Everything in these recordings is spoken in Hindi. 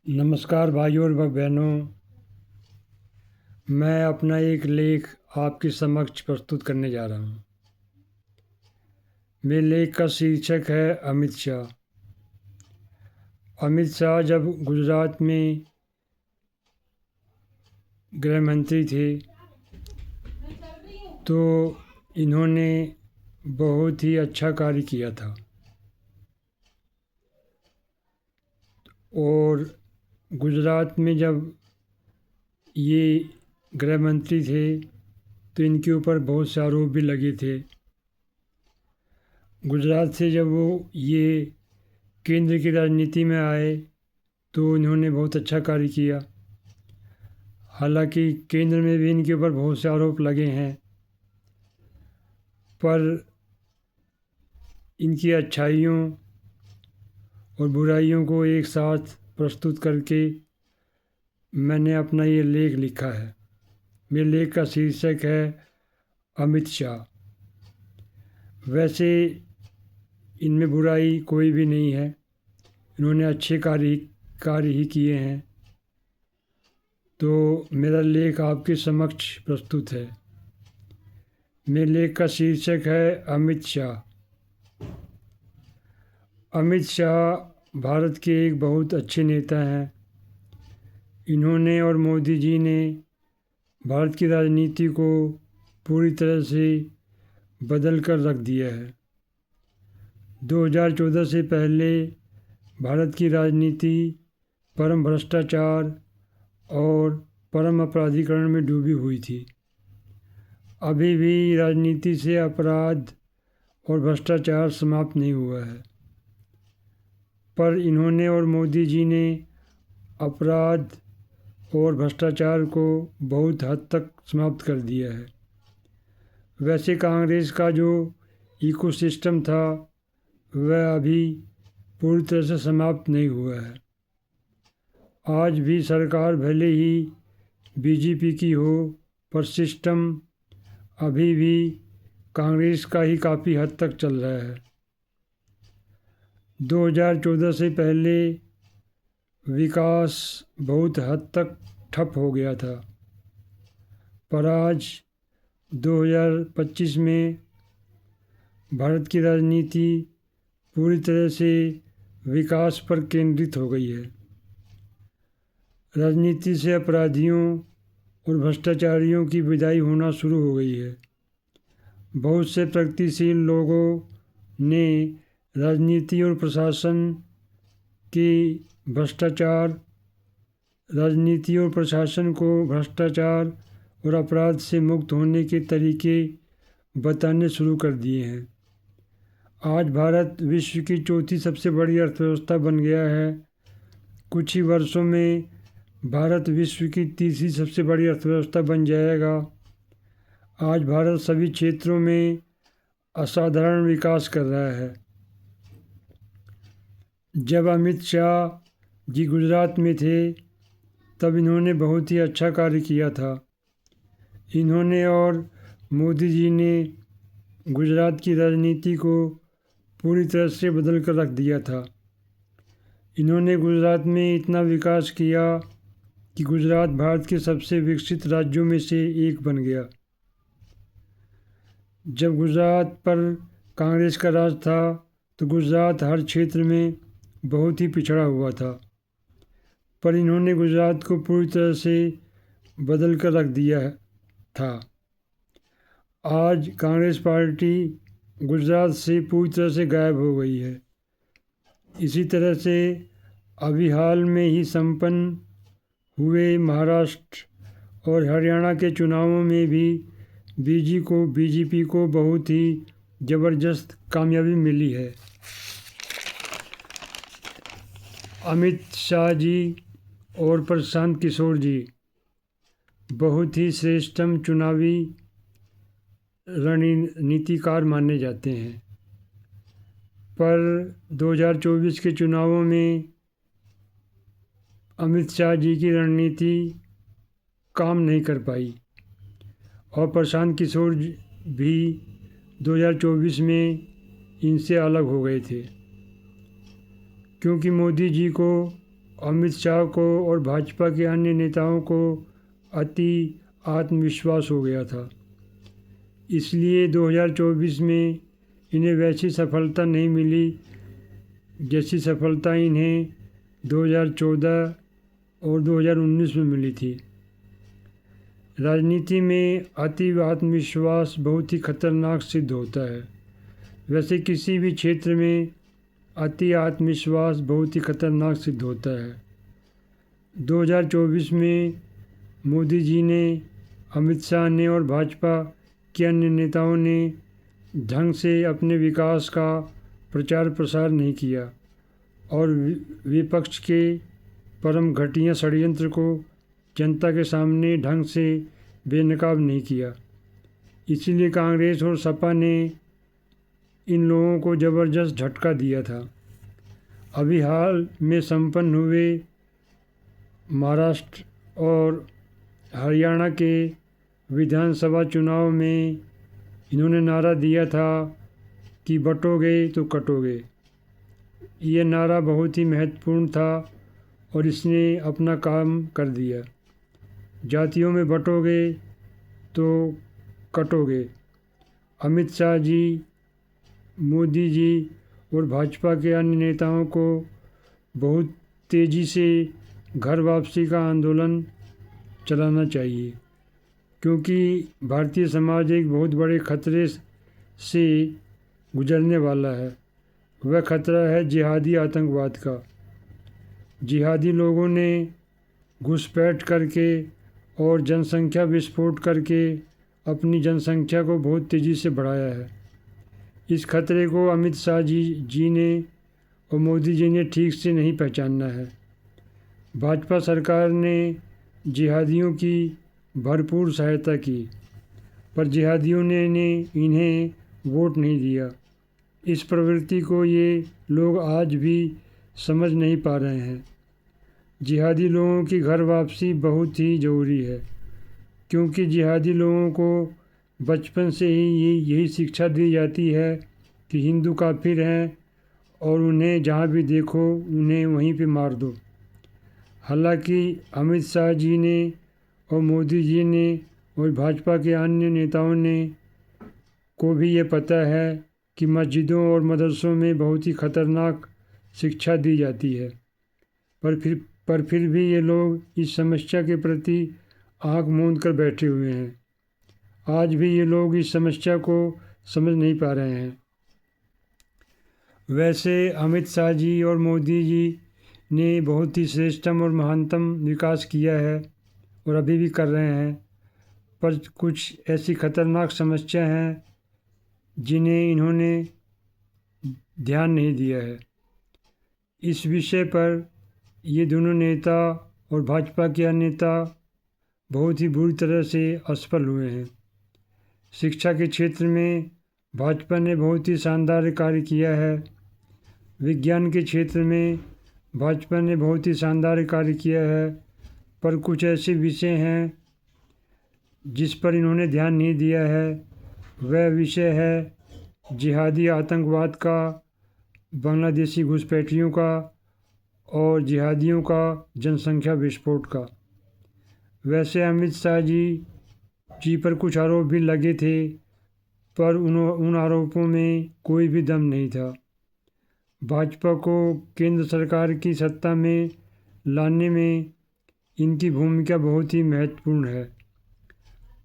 नमस्कार भाइयों और बहनों, मैं अपना एक लेख आपके समक्ष प्रस्तुत करने जा रहा हूँ। मेरे लेख का शीर्षक है अमित शाह। अमित शाह जब गुजरात में गृह मंत्री थे तो इन्होंने बहुत ही अच्छा कार्य किया था और गुजरात में जब ये गृह मंत्री थे तो इनके ऊपर बहुत से आरोप भी लगे थे। गुजरात से जब ये केंद्र की राजनीति में आए तो इन्होंने बहुत अच्छा कार्य किया। हालांकि केंद्र में भी इनके ऊपर बहुत से आरोप लगे हैं, पर इनकी अच्छाइयों और बुराइयों को एक साथ प्रस्तुत करके मैंने अपना ये लेख लिखा है। मेरे लेख का शीर्षक है अमित शाह। वैसे इनमें बुराई कोई भी नहीं है, इन्होंने अच्छे कार्य ही किए हैं। तो मेरा लेख आपके समक्ष प्रस्तुत है। मेरे लेख का शीर्षक है अमित शाह। अमित शाह भारत के एक बहुत अच्छे नेता हैं। इन्होंने और मोदी जी ने भारत की राजनीति को पूरी तरह से बदल कर रख दिया है। 2014 से पहले भारत की राजनीति परम भ्रष्टाचार और परम अपराधीकरण में डूबी हुई थी। अभी भी राजनीति से अपराध और भ्रष्टाचार समाप्त नहीं हुआ है, पर इन्होंने और मोदी जी ने अपराध और भ्रष्टाचार को बहुत हद तक समाप्त कर दिया है। वैसे कांग्रेस का जो इकोसिस्टम था वह अभी पूरी तरह से समाप्त नहीं हुआ है। आज भी सरकार भले ही बीजेपी की हो, पर सिस्टम अभी भी कांग्रेस का ही काफ़ी हद तक चल रहा है। 2014 से पहले विकास बहुत हद तक ठप हो गया था, पर आज 2025 में भारत की राजनीति पूरी तरह से विकास पर केंद्रित हो गई है। राजनीति से अपराधियों और भ्रष्टाचारियों की विदाई होना शुरू हो गई है। बहुत से प्रगतिशील लोगों ने राजनीति और प्रशासन को भ्रष्टाचार और अपराध से मुक्त होने के तरीके बताने शुरू कर दिए हैं। आज भारत विश्व की चौथी सबसे बड़ी अर्थव्यवस्था बन गया है। कुछ ही वर्षों में भारत विश्व की तीसरी सबसे बड़ी अर्थव्यवस्था बन जाएगा। आज भारत सभी क्षेत्रों में असाधारण विकास कर रहा है। जब अमित शाह जी गुजरात में थे तब इन्होंने बहुत ही अच्छा कार्य किया था। इन्होंने और मोदी जी ने गुजरात की राजनीति को पूरी तरह से बदल कर रख दिया था। इन्होंने गुजरात में इतना विकास किया कि गुजरात भारत के सबसे विकसित राज्यों में से एक बन गया। जब गुजरात पर कांग्रेस का राज था तो गुजरात हर क्षेत्र में बहुत ही पिछड़ा हुआ था, पर इन्होंने गुजरात को पूरी तरह से बदल कर रख दिया था। आज कांग्रेस पार्टी गुजरात से पूरी तरह से गायब हो गई है। इसी तरह से अभी हाल में ही संपन्न हुए महाराष्ट्र और हरियाणा के चुनावों में भी बीजेपी को बहुत ही ज़बरदस्त कामयाबी मिली है। अमित शाह जी और प्रशांत किशोर जी बहुत ही श्रेष्ठतम चुनावी रणनीतिकार माने जाते हैं, पर 2024 के चुनावों में अमित शाह जी की रणनीति काम नहीं कर पाई और प्रशांत किशोर भी 2024 में इनसे अलग हो गए थे, क्योंकि मोदी जी को अमित शाह को और भाजपा के अन्य नेताओं को अति आत्मविश्वास हो गया था। इसलिए 2024 में इन्हें वैसी सफलता नहीं मिली जैसी सफलता इन्हें 2014 और 2019 में मिली थी। राजनीति में अति आत्मविश्वास बहुत ही खतरनाक सिद्ध होता है। वैसे किसी भी क्षेत्र में अति आत्मविश्वास बहुत ही खतरनाक सिद्ध होता है। 2024 में मोदी जी ने, अमित शाह ने और भाजपा के अन्य नेताओं ने ढंग से अपने विकास का प्रचार प्रसार नहीं किया और विपक्ष के परम घटिया षड्यंत्र को जनता के सामने ढंग से बेनकाब नहीं किया। इसीलिए कांग्रेस और सपा ने इन लोगों को ज़बरदस्त झटका दिया था। अभी हाल में संपन्न हुए महाराष्ट्र और हरियाणा के विधानसभा चुनाव में इन्होंने नारा दिया था कि बटोगे तो कटोगे। ये नारा बहुत ही महत्वपूर्ण था और इसने अपना काम कर दिया। जातियों में बटोगे तो कटोगे। अमित शाह जी, मोदी जी और भाजपा के अन्य नेताओं को बहुत तेज़ी से घर वापसी का आंदोलन चलाना चाहिए, क्योंकि भारतीय समाज एक बहुत बड़े खतरे से गुजरने वाला है। वह खतरा है जिहादी आतंकवाद का। जिहादी लोगों ने घुसपैठ करके और जनसंख्या विस्फोट करके अपनी जनसंख्या को बहुत तेज़ी से बढ़ाया है। इस खतरे को अमित शाह जी ने और मोदी जी ने ठीक से नहीं पहचाना है। भाजपा सरकार ने जिहादियों की भरपूर सहायता की, पर जिहादियों ने इन्हें वोट नहीं दिया। इस प्रवृत्ति को ये लोग आज भी समझ नहीं पा रहे हैं। जिहादी लोगों की घर वापसी बहुत ही ज़रूरी है, क्योंकि जिहादी लोगों को बचपन से ही यही शिक्षा दी जाती है कि हिंदू काफिर हैं और उन्हें जहाँ भी देखो उन्हें वहीं पे मार दो। हालांकि अमित शाह जी ने और मोदी जी ने और भाजपा के अन्य नेताओं ने को भी ये पता है कि मस्जिदों और मदरसों में बहुत ही खतरनाक शिक्षा दी जाती है, पर फिर भी ये लोग इस समस्या के प्रति आंख मूंद कर बैठे हुए हैं। आज भी ये लोग इस समस्या को समझ नहीं पा रहे हैं। वैसे अमित शाह जी और मोदी जी ने बहुत ही श्रेष्ठतम और महानतम विकास किया है और अभी भी कर रहे हैं, पर कुछ ऐसी खतरनाक समस्या हैं जिन्हें इन्होंने ध्यान नहीं दिया है। इस विषय पर ये दोनों नेता और भाजपा के नेता बहुत ही बुरी तरह से असफल हुए हैं। शिक्षा के क्षेत्र में भाजपा ने बहुत ही शानदार कार्य किया है। विज्ञान के क्षेत्र में भाजपा ने बहुत ही शानदार कार्य किया है, पर कुछ ऐसे विषय हैं जिस पर इन्होंने ध्यान नहीं दिया है। वह विषय है जिहादी आतंकवाद का, बांग्लादेशी घुसपैठियों का और जिहादियों का जनसंख्या विस्फोट का। वैसे अमित शाह जी पर कुछ आरोप भी लगे थे, पर उन आरोपों में कोई भी दम नहीं था। भाजपा को केंद्र सरकार की सत्ता में लाने में इनकी भूमिका बहुत ही महत्वपूर्ण है,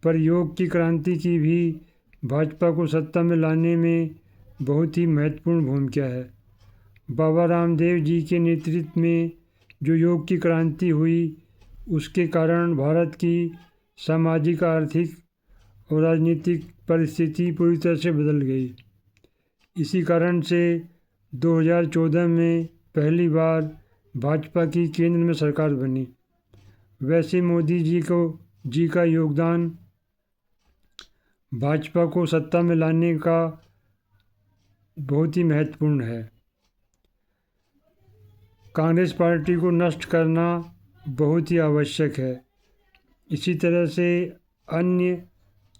पर योग की क्रांति की भी भाजपा को सत्ता में लाने में बहुत ही महत्वपूर्ण भूमिका है। बाबा रामदेव जी के नेतृत्व में जो योग की क्रांति हुई, उसके कारण भारत की सामाजिक, आर्थिक और राजनीतिक परिस्थिति पूरी तरह से बदल गई। इसी कारण से 2014 में पहली बार भाजपा की केंद्र में सरकार बनी। वैसे मोदी जी का योगदान भाजपा को सत्ता में लाने का बहुत ही महत्वपूर्ण है। कांग्रेस पार्टी को नष्ट करना बहुत ही आवश्यक है। इसी तरह से अन्य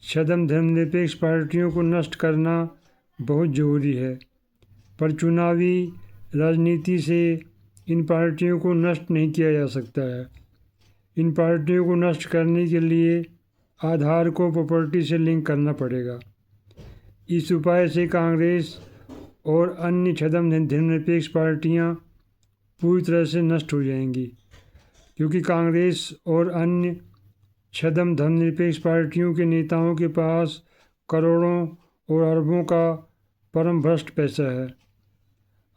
छद्म धर्मनिरपेक्ष पार्टियों को नष्ट करना बहुत ज़रूरी है, पर चुनावी राजनीति से इन पार्टियों को नष्ट नहीं किया जा सकता है। इन पार्टियों को नष्ट करने के लिए आधार को प्रॉपर्टी से लिंक करना पड़ेगा। इस उपाय से कांग्रेस और अन्य छद्म धर्मनिरपेक्ष पार्टियां पूरी तरह से नष्ट हो जाएंगी, क्योंकि कांग्रेस और अन्य छद्म धर्मनिरपेक्ष पार्टियों के नेताओं के पास करोड़ों और अरबों का परम भ्रष्ट पैसा है।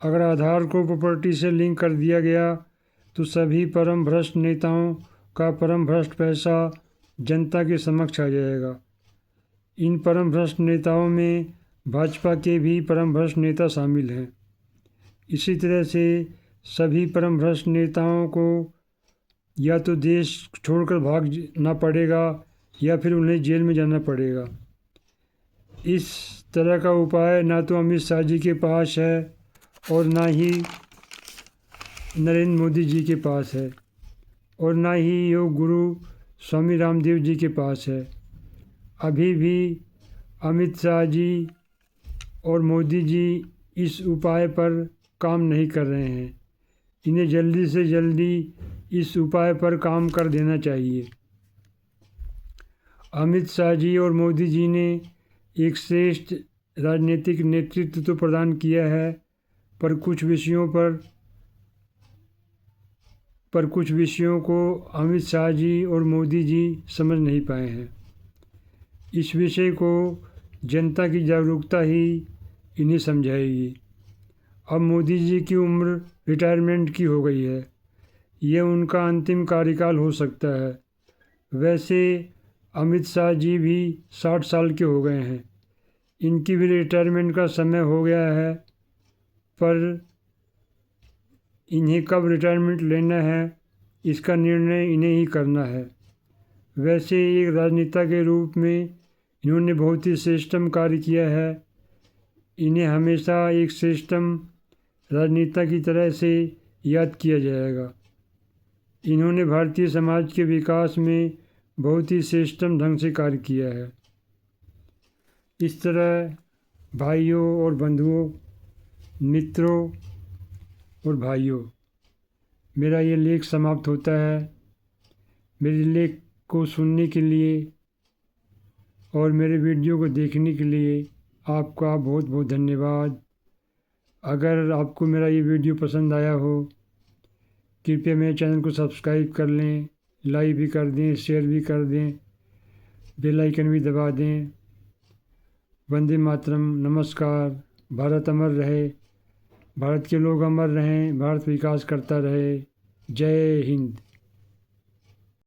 अगर आधार को प्रॉपर्टी से लिंक कर दिया गया तो सभी परम भ्रष्ट नेताओं का परम भ्रष्ट पैसा जनता के समक्ष आ जाएगा। इन परम भ्रष्ट नेताओं में भाजपा के भी परम भ्रष्ट नेता शामिल हैं। इसी तरह से सभी परम भ्रष्ट नेताओं को या तो देश छोड़कर भागना पड़ेगा या फिर उन्हें जेल में जाना पड़ेगा। इस तरह का उपाय ना तो अमित शाह जी के पास है और ना ही नरेंद्र मोदी जी के पास है और ना ही योग गुरु स्वामी रामदेव जी के पास है। अभी भी अमित शाह जी और मोदी जी इस उपाय पर काम नहीं कर रहे हैं। इन्हें जल्दी से जल्दी इस उपाय पर काम कर देना चाहिए। अमित शाह जी और मोदी जी ने एक श्रेष्ठ राजनीतिक नेतृत्व तो प्रदान किया है, पर कुछ विषयों को अमित शाह जी और मोदी जी समझ नहीं पाए हैं। इस विषय को जनता की जागरूकता ही इन्हें समझाएगी। अब मोदी जी की उम्र रिटायरमेंट की हो गई है, यह उनका अंतिम कार्यकाल हो सकता है। वैसे अमित शाह जी भी 60 साल के हो गए हैं, इनकी भी रिटायरमेंट का समय हो गया है, पर इन्हें कब रिटायरमेंट लेना है इसका निर्णय इन्हें ही करना है। वैसे एक राजनेता के रूप में इन्होंने बहुत ही श्रेष्ठतम कार्य किया है। इन्हें हमेशा एक श्रेष्ठतम राजनेता की तरह से याद किया जाएगा। इन्होंने भारतीय समाज के विकास में बहुत ही श्रेष्ठतम ढंग से कार्य किया है। इस तरह भाइयों और बंधुओं, मित्रों और भाइयों, मेरा ये लेख समाप्त होता है। मेरे लेख को सुनने के लिए और मेरे वीडियो को देखने के लिए आपका बहुत बहुत धन्यवाद। अगर आपको मेरा ये वीडियो पसंद आया हो, कृपया मेरे चैनल को सब्सक्राइब कर लें, लाइक भी कर दें, शेयर भी कर दें, बेल आइकन भी दबा दें। वंदे मातरम। नमस्कार। भारत अमर रहे, भारत के लोग अमर रहें, भारत विकास करता रहे। जय हिंद।